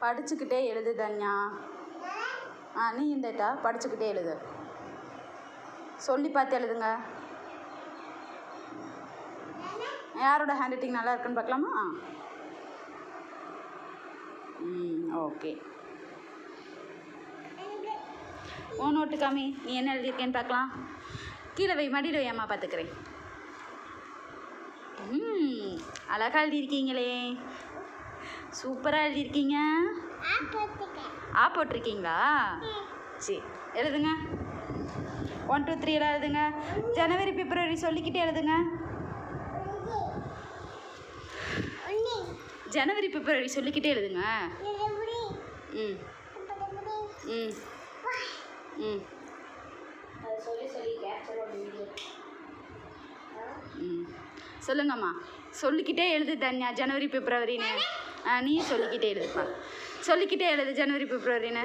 படிச்சுக்கிட்டே எழுது தன்யா. நீ இந்தட்டா படிச்சுக்கிட்டே எழுது. சொல்லி பார்த்து எழுதுங்க. யாரோட ஹேண்ட் ரைட்டிங் நல்லா இருக்குன்னு பார்க்கலாமா? ஓகே. ஓ நோட்டு காமி, நீ என்ன எழுதியிருக்கேன்னு பார்க்கலாம். கீழே வை, மடியில் வை, அம்மா பார்த்துக்கிறேன். அழகாக எழுதியிருக்கீங்களே, சூப்பராக எழுதியிருக்கீங்க. போட்டிருக்கீங்களா? சரி, எழுதுங்க. 1 2 3 எல்லாம் எழுதுங்க. ஜனவரி பிப்ரவரி சொல்லிக்கிட்டே எழுதுங்க. ஜனவரி பிப்ரவரி சொல்லிக்கிட்டே எழுதுங்க. சொல்லுங்கம்மா. சொல்லிக்கிட்டே எழுது தன்யா, ஜனவரி பிப்ரவரின்னு. நீ சொல்லிக்கிட்டே எழுதுப்பா. சொல்லிக்கிட்டே எழுது ஜனவரி பிப்ரவரின்னு.